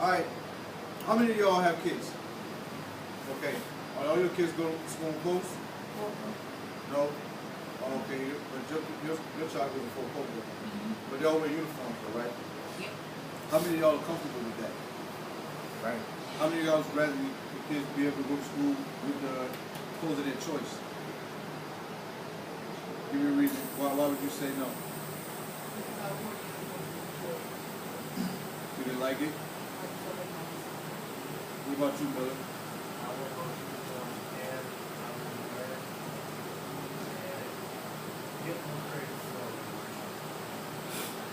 All right. How many of y'all have kids? Okay. Are all your kids going to school close? No? Oh, okay. But your child goes to full coat. But they all wear uniforms, though, right? Yep. How many of y'all are comfortable with that? Right. How many of y'all would rather the kids be able to go to school with the clothes of their choice? Give me a reason. Why would you say no? You didn't like it? What about you, brother?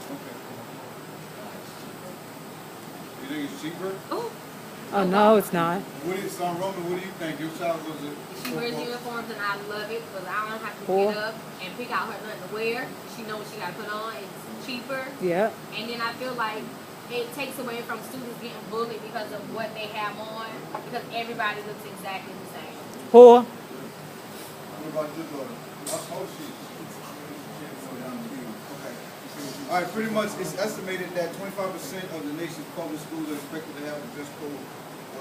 Okay. You think it's cheaper? Oh, no, it's not. What do you, Roman, what do you think? Your child goes to She wears uniforms and I love it because I don't have to Cool. get up and pick out her nothing to wear. She knows what she got to put on. It's cheaper. Yeah. And then I feel like it takes away from students getting bullied because of what they have on because everybody looks exactly the same. Poor. What about your daughter? Oh, she. Okay. All right, pretty much it's estimated that 25% of the nation's public schools are expected to have a dress code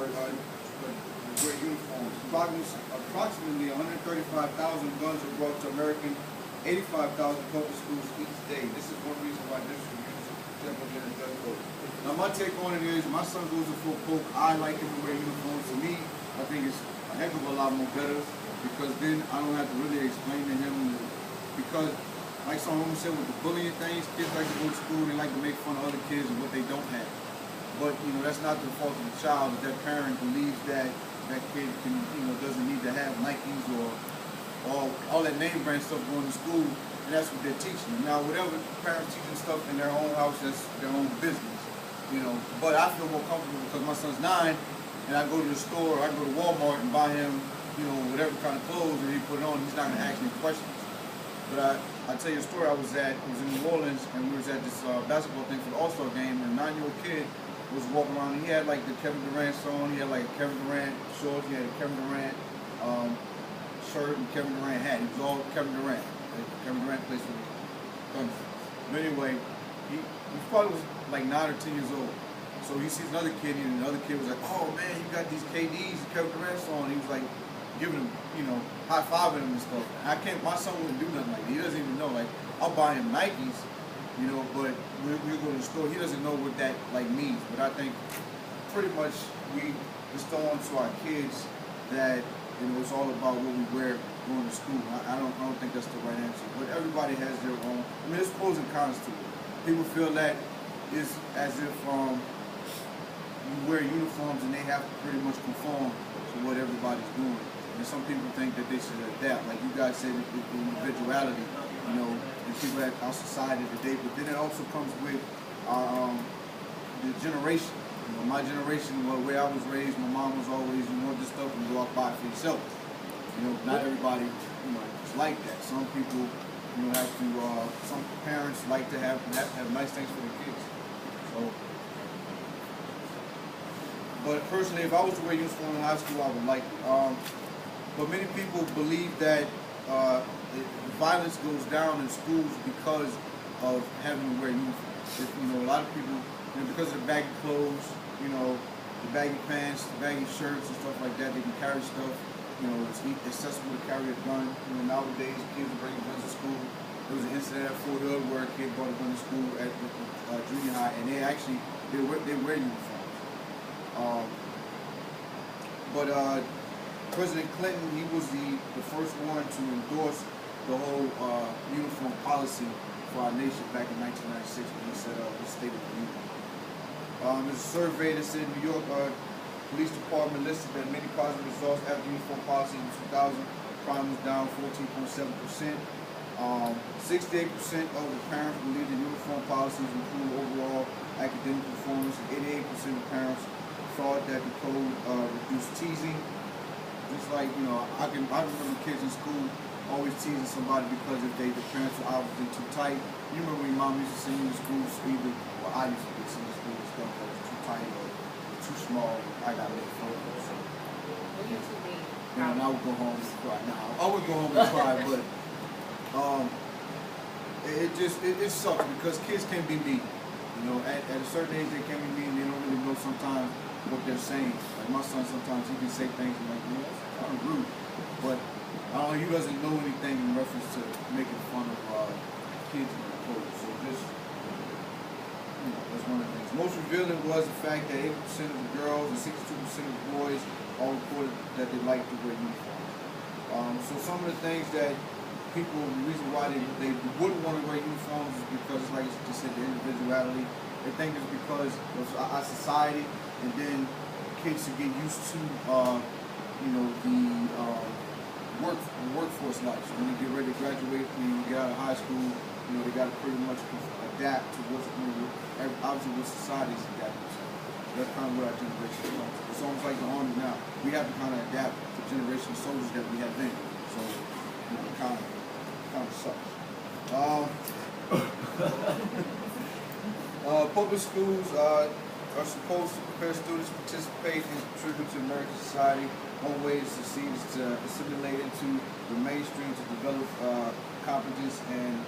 or wear uniforms. Approximately 135,000 guns are brought to American 85,000 public schools each day. This is one reason why district use a dress code. Now my take on it is, my son goes to full coat. I like him to wear uniforms. To me, I think it's a heck of a lot more better because then I don't have to really explain to him because like some women said with the bullying things, kids like to go to school, they like to make fun of other kids and what they don't have. But you know, that's not the fault of the child. If that parent believes that that kid can, doesn't need to have Nikes or all that name brand stuff going to school, and that's what they're teaching them. Now, whatever parents teaching stuff in their own house, that's their own business, But I feel more comfortable because my son's 9, and I go to the store, I go to Walmart and buy him, whatever kind of clothes, and he put it on. He's not going to ask me questions. But I'll tell you a story. I was in New Orleans, and we was at this basketball thing for the All-Star game, and a 9-year-old kid was walking around, and he had like the Kevin Durant song, he had like a Kevin Durant shorts, he had a Kevin Durant shirt and Kevin Durant hat. It was all Kevin Durant. Like, Kevin Durant plays for the Thunder. But anyway, he probably was like 9 or 10 years old. So he sees another kid, and the other kid was like, "Oh man, you got these KDs, Kevin Durant on." He was like giving him, high-fiving him and stuff. My son wouldn't do nothing like that. He doesn't even know. Like, I'll buy him Nikes, but we'll go to the store. He doesn't know what that like means. But I think pretty much we instill onto our kids that it's all about what we wear going to school. I don't think that's the right answer. But everybody has their own. I mean, there's pros and cons to it. People feel that it's as if you wear uniforms and they have to pretty much conform to what everybody's doing. And some people think that they should adapt. Like you guys said, the individuality, and people at our society today. But then it also comes with the generation. My generation, the way I was raised, my mom was always, this stuff and go out buy it for yourself. Not everybody, is like that. Some people, have to. Some parents like to have nice things for their kids. So, but personally, if I was to wear uniform in high school, I would like it. But many people believe that violence goes down in schools because of having to wear uniforms. A lot of people, because of the baggy clothes, the baggy pants, the baggy shirts and stuff like that, they can carry stuff. It's accessible to carry a gun. Nowadays, kids are bringing guns to school. There was an incident at Fort Hood where a kid brought a gun to school at junior high, and they wear uniforms. But President Clinton, he was the first one to endorse the whole uniform policy for our nation back in 1996 when he set up the State of the Union. There's a survey that said New York Police Department listed that many positive results after uniform policy in 2000. Crime was down 14.7%. 68% of the parents believe the uniform policies improve overall academic performance, and 88% of parents thought that the code reduced teasing. Just like, I remember kids in school always teasing somebody because if the parents were obviously too tight. You remember when your mom used to send you to school, I used to get sent to school and stuff that was too tight or too small. I got a little photo. So, and I would go home and cry. Now, I would go home and cry, but it sucks because kids can be mean. At a certain age they can be mean. They don't really know sometimes what they're saying. Like my son, sometimes he can say things and like, you know, that's kind of rude. But I don't know, he doesn't know anything in reference to making fun of kids in the code. So just, you know, that's one of the things. Most revealing was the fact that 80% of the girls and 62% of the boys all reported that they like to wear uniforms. So some of the things that people, the reason why they wouldn't want to wear uniforms is because, like you just said, the individuality. They think it's because of our society, and then kids should get used to, you know, the workforce life. So when they get ready to graduate, when you get out of high school, you know, they got to pretty much adapt to what's, you know, obviously what society's adapting to. That's kind of what our generation is. It's almost like the Army now. We have to kind of adapt to the generation of soldiers that we have then. So, you know, it kind of sucks. Public schools are supposed to prepare students to participate and contribute to American society. One way to succeed is to assimilate into the mainstream, to develop competence and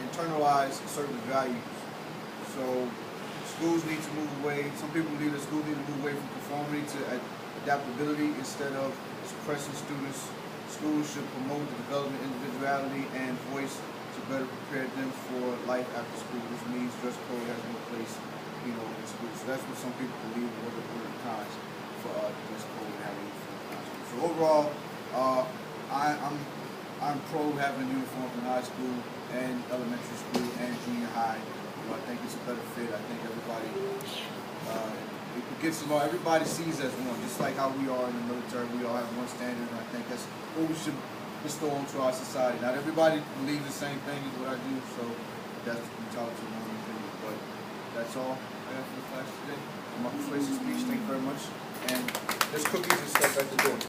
internalize certain values. So schools need to move away. Some people believe that schools need to move away from conformity to adaptability instead of suppressing students. Schools should promote the development of individuality and voice to better prepare them for life after school, which means dress code has no place, you know, in school. So that's what some people believe in order to cons for dress code and having uniforms. So overall, I'm pro having uniforms in high school and elementary school and junior high. You know, I think it's a better fit. I think everybody it gets along. Everybody sees as one, just like how we are in the military. We all have one standard, and I think that's what we should bestow onto our society. Not everybody believes the same thing as what I do, so that's entirely to my own opinion. But that's all I have for the class today. My persuasive speech. Thank you very much. And there's cookies and stuff at the door.